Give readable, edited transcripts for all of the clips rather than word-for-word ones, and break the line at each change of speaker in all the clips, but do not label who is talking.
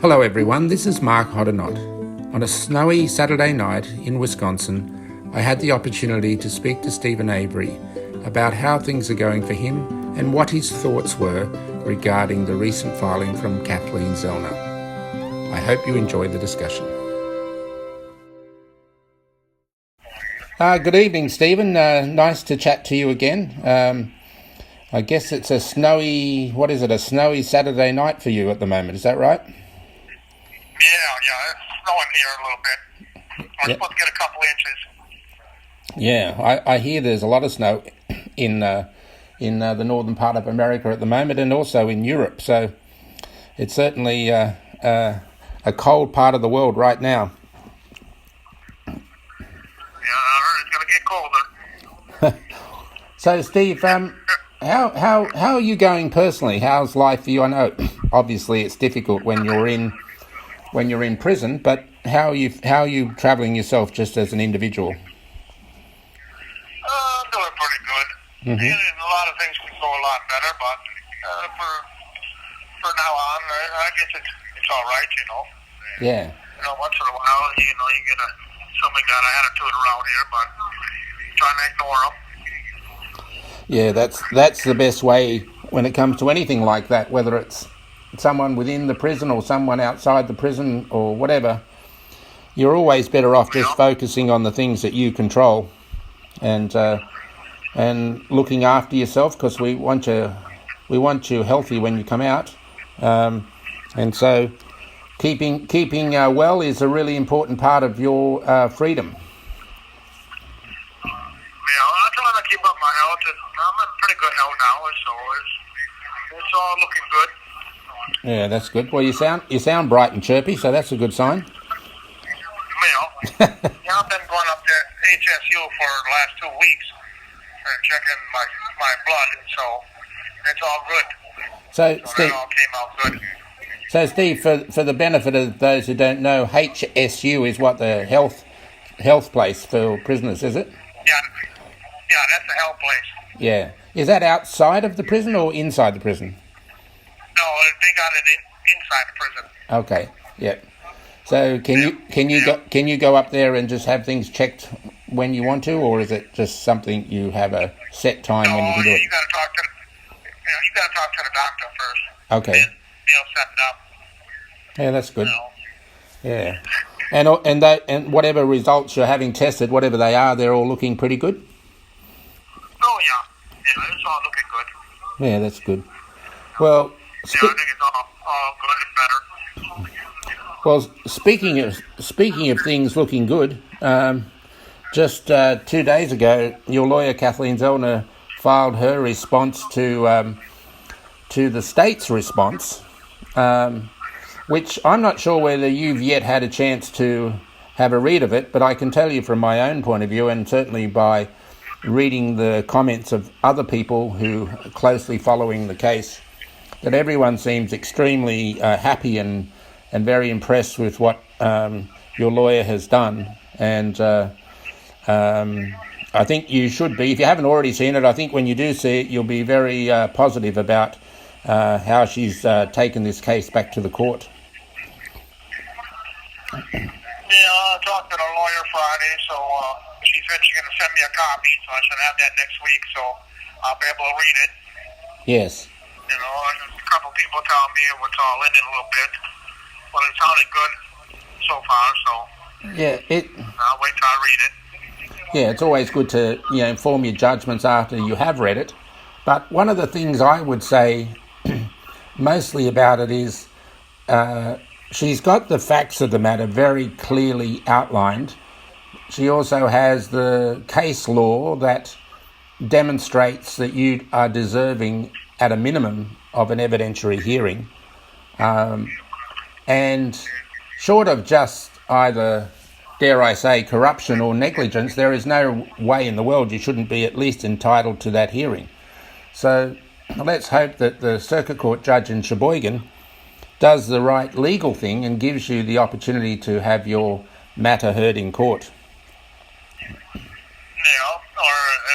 Hello everyone, this is Mark Hoddenott. On a snowy Saturday night in Wisconsin, I had the opportunity to speak to Stephen Avery about how things are going for him and what his thoughts were regarding the recent filing from Kathleen Zellner. I hope you enjoyed the discussion. Good evening, Stephen. Nice to chat to you again. I guess it's a snowy Saturday night for you at the moment, is that right?
Yeah, it's snowing here a little bit. We're supposed to get a couple inches.
Yeah, I hear there's a lot of snow in the northern part of America at the moment, and also in Europe. So it's certainly a cold part of the world right now.
Yeah, I heard it's going to get colder.
So, Steve, how are you going personally? How's life for you? I know, obviously, it's difficult when you're in prison, but how are you travelling yourself just as an individual?
I'm doing pretty good. Mm-hmm. A lot of things could go a lot better, but for now on, I guess it's all right, you know.
Yeah.
Once in a while, you get somebody got an attitude around here, but try to ignore them.
Yeah, that's the best way when it comes to anything like that, whether it's someone within the prison or someone outside the prison or whatever. You're always better off just focusing on the things that you control and looking after yourself, because we want you healthy when you come out, and so keeping well is a really important part of your freedom.
I'm trying to keep up my health. I'm in pretty good health now, so it's all looking good.
Yeah, that's good. Well, you sound bright and chirpy, so that's a good sign.
I've been going up to HSU for the last 2 weeks and checking my blood, so it's all good.
So Steve,
that all came out good.
So, Steve, for the benefit of those who don't know, HSU is what, the health place for prisoners, is it?
Yeah, that's the health place.
Yeah. Is that outside of the prison or inside the prison?
No, they got it inside the prison.
Okay. Yeah. So can you go up there and just have things checked when you want to, or is it just something you have a set time when you can do it?
You got to talk to the doctor first.
Okay.
Then they'll set it up.
Yeah, that's good. Yeah. And whatever results you're having tested, whatever they are, they're all looking pretty good?
Oh, yeah. Yeah, it's all looking good.
Yeah, that's good. Well,
I think it's all good and better.
Well, speaking of things looking good, just 2 days ago, your lawyer Kathleen Zellner filed her response to the state's response, which I'm not sure whether you've yet had a chance to have a read of it, but I can tell you from my own point of view, and certainly by reading the comments of other people who are closely following the case, that everyone seems extremely happy and very impressed with what your lawyer has done. And I think you should be. If you haven't already seen it, I think when you do see it, you'll be very positive about how she's taken this case back to the court.
Yeah, I talked to the lawyer Friday, so she said she's going to send me a copy, so I should have that next week, so I'll be able to read it.
Yes.
A couple people telling me it was all in it a little bit, but it sounded good so far, so
yeah,
I'll wait till I read it.
Yeah, it's always good to form your judgments after you have read it. But one of the things I would say mostly about it is she's got the facts of the matter very clearly outlined. She also has the case law that demonstrates that you are deserving at a minimum of an evidentiary hearing. And short of just either, dare I say, corruption or negligence, there is no way in the world you shouldn't be at least entitled to that hearing. So let's hope that the Circuit Court judge in Sheboygan does the right legal thing and gives you the opportunity to have your matter heard in court.
Or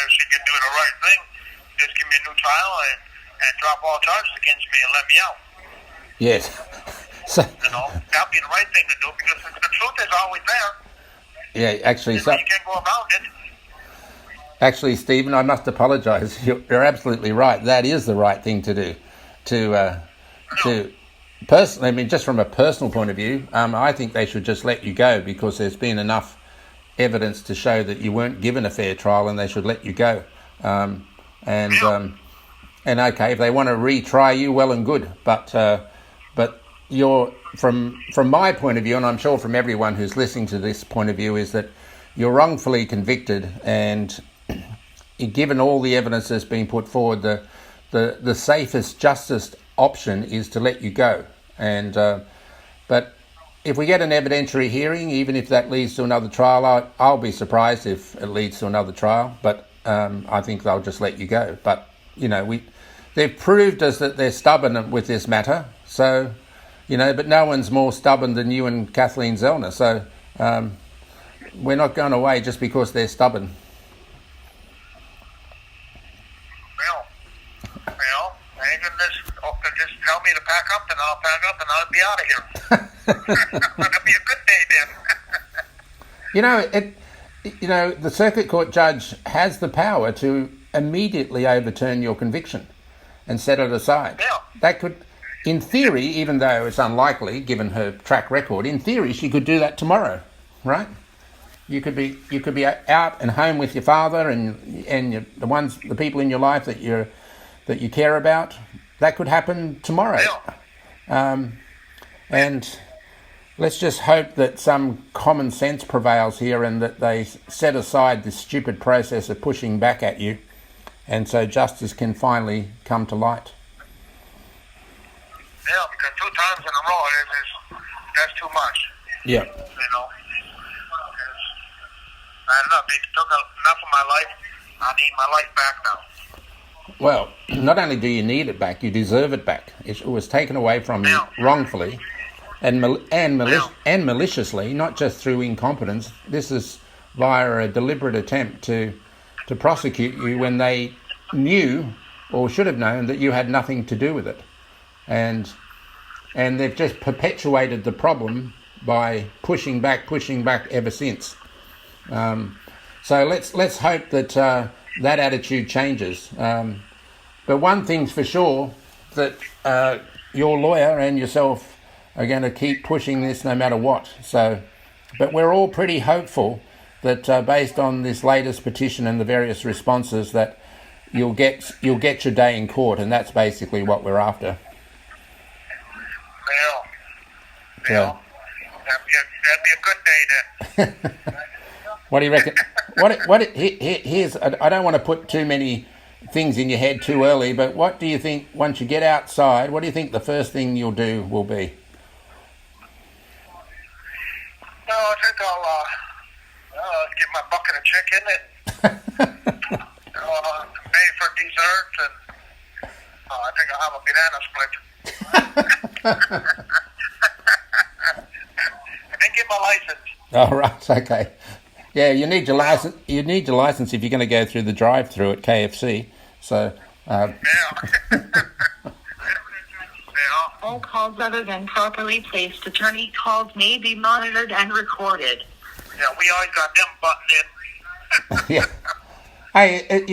she can do the right thing, just give me a new trial and drop all charges against me and let me out.
Yes. So,
that'd be the right thing to do because the truth is always there.
yeah, actually,
So you can't go around it.
Actually, Stephen, I must apologise. You're absolutely right. That is the right thing to do. To personally, I mean, just from a personal point of view, I think they should just let you go because there's been enough evidence to show that you weren't given a fair trial, and they should let you go. And okay, if they want to retry you, well and good. But you're from my point of view, and I'm sure from everyone who's listening to this point of view, is that you're wrongfully convicted, and given all the evidence that's been put forward, the safest, justest option is to let you go. And but if we get an evidentiary hearing, even if that leads to another trial, I'll be surprised if it leads to another trial. But I think they'll just let you go. But they've proved us that they're stubborn with this matter. So but no one's more stubborn than you and Kathleen Zellner. So we're not going away just because they're stubborn.
Well, they can just tell me to pack up, and I'll pack up, and I'll be out of here. That'll be a good day then.
The circuit court judge has the power to immediately overturn your conviction and set it aside.
Yeah.
That could, in theory, even though it's unlikely given her track record, in theory she could do that tomorrow, right? You could be out and home with your father and the people in your life that you care about. That could happen tomorrow.
Yeah.
And let's just hope that some common sense prevails here and that they set aside this stupid process of pushing back at you, and so justice can finally come to light.
Yeah, because 2 times in a row, that's too much.
Yeah.
Enough. They took enough of my life. I need my life back now.
Well, not only do you need it back, you deserve it back. It was taken away from you wrongfully and maliciously, not just through incompetence. This is via a deliberate attempt to prosecute you when they knew or should have known that you had nothing to do with it. And they've just perpetuated the problem by pushing back ever since. So let's hope that that attitude changes. But one thing's for sure, that your lawyer and yourself are going to keep pushing this no matter what. So, but we're all pretty hopeful that based on this latest petition and the various responses, that you'll get your day in court, and that's basically what we're after.
Well, that'd be a good day then.
What do you reckon? Here's, I don't want to put too many things in your head too early, but what do you think once you get outside? What do you think the first thing you'll do will be?
I think I'll get my bucket of chicken and pay for dessert, and I think I'll have a banana split. And then get my license.
Oh, right, okay. Yeah, you need your license. You need your license if you're going to go through the drive-through at KFC. So.
Yeah.
All calls other than properly placed attorney calls may be monitored and recorded.
Yeah, we always got them buttoned in.
Yeah. Hey,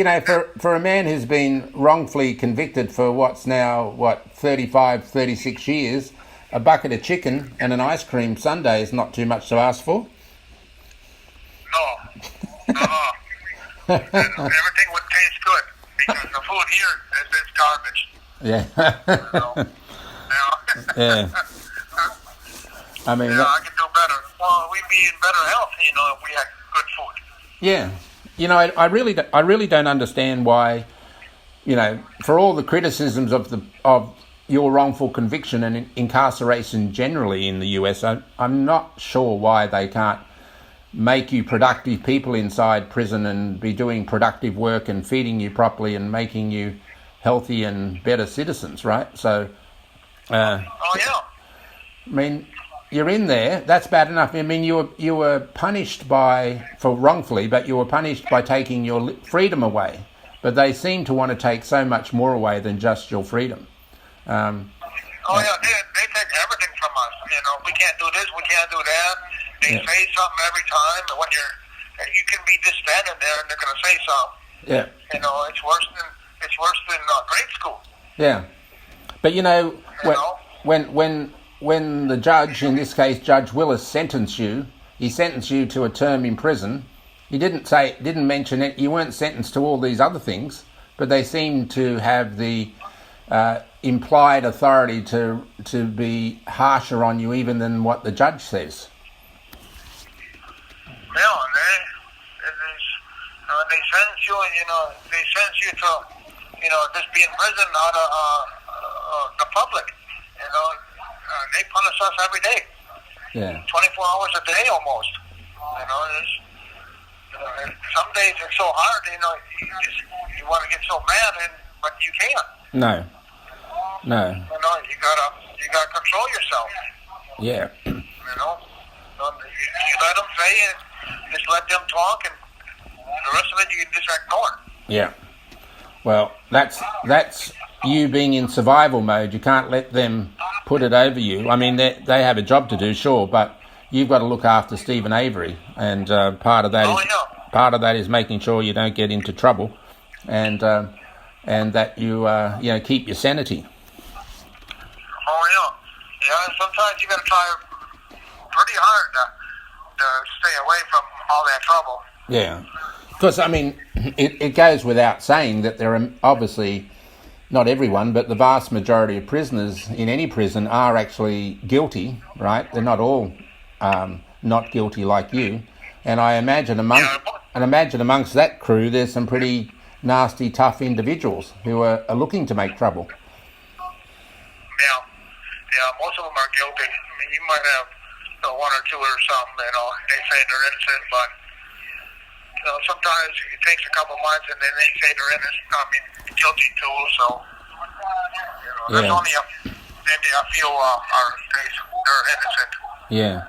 for a man who's been wrongfully convicted for what's now 35, 36 years, a bucket of chicken and an ice cream sundae is not too much to ask for.
No. Everything would taste good because the food here is garbage.
Yeah. Yeah. I mean,
I can do better. Well, we'd be in better health, if we had good food.
Yeah. I really don't understand why, for all the criticisms of your wrongful conviction and incarceration generally in the US, I'm not sure why they can't make you productive people inside prison and be doing productive work and feeding you properly and making you healthy and better citizens, right? So,
yeah.
I mean, you're in there. That's bad enough. I mean, you were punished for wrongfully, but you were punished by taking your freedom away. But they seem to want to take so much more away than just your freedom.
They take everything from us. we can't do this, we can't do that. They say something every time, and when you can be just standing there and they're going to say something.
Yeah.
It's worse than grade school.
Yeah. But when the judge, in this case Judge Willis, sentenced you to a term in prison. He didn't mention it. You weren't sentenced to all these other things, but they seemed to have the implied authority to be harsher on you even than what the judge says.
Yeah, they sentence you, they sentence you to, just be in prison out of the public. They punish us every day.
Yeah.
24 hours a day almost. Some days it's so hard, you want to get so mad, but you can't.
No.
You gotta control yourself.
Yeah.
You let them say it, just let them talk, and the rest of it you can just ignore.
Yeah. Well, that's you being in survival mode. You can't let them put it over you. I mean, they have a job to do, sure, but you've got to look after Steve and Avery, and part of that is making sure you don't get into trouble, and that you keep your sanity.
Oh yeah. And sometimes you got to try pretty hard to stay away from all that trouble.
Yeah, because I mean, it goes without saying that there are obviously, not everyone, but the vast majority of prisoners in any prison are actually guilty, right? They're not all not guilty like you. And I imagine amongst that crew, there's some pretty nasty, tough individuals who are looking to make trouble.
Yeah, most of them are guilty. I mean, you might have one or two or something, they say they're innocent, but sometimes it takes a couple months and then they say they're innocent, guilty too, so there's only maybe a few they're innocent.
Yeah.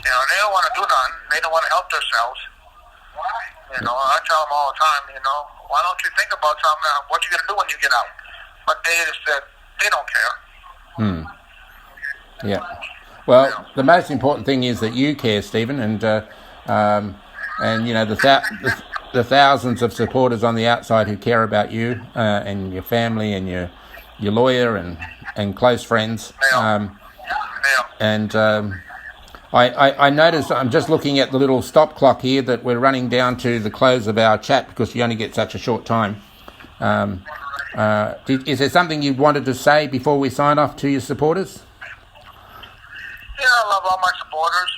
They don't want to do nothing. They don't want to help themselves. I tell them all the time, why don't you think about something, what you're going to do when you get out? But they don't care.
Yeah. Well, the most important thing is that you care, Stephen, and the thousands of supporters on the outside who care about you and your family and your lawyer and close friends. I noticed, I'm just looking at the little stop clock here, that we're running down to the close of our chat because you only get such a short time. Is there something you wanted to say before we sign off to your supporters?
Yeah, I love all my supporters.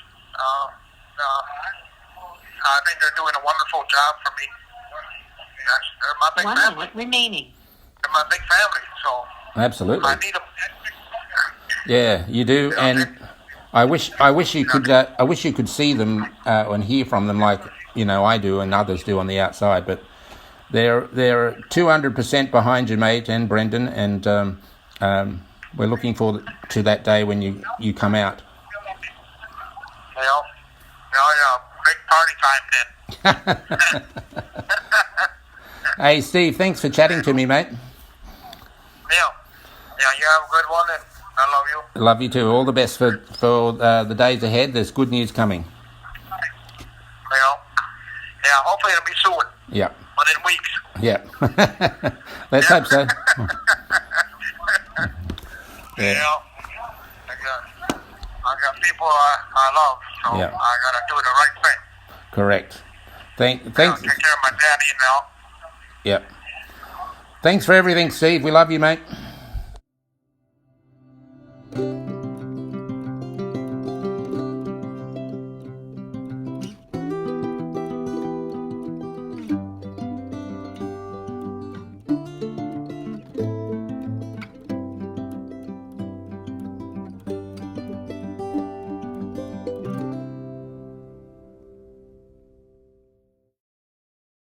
I think they're doing a wonderful job for me. They're my big family.
1 minute remaining.
They're my big family, so
absolutely.
I need them.
Yeah, you do, and I wish you could see them and hear from them like I do and others do on the outside. But they're 200% behind you, mate, and Brendan, and we're looking forward to that day when you come out.
Big party time then.
Hey, Steve, thanks for chatting to me, mate.
Yeah, you have a good one, and I love you.
Love you too. All the best for the days ahead. There's good news coming.
Yeah, hopefully it'll be soon.
Yeah.
Within weeks.
Yeah. Let's hope so.
Yeah. I got people I love, so I got to do the right thing.
Correct. Thanks.
Take care of my daddy now.
Yep. Thanks for everything, Steve. We love you, mate.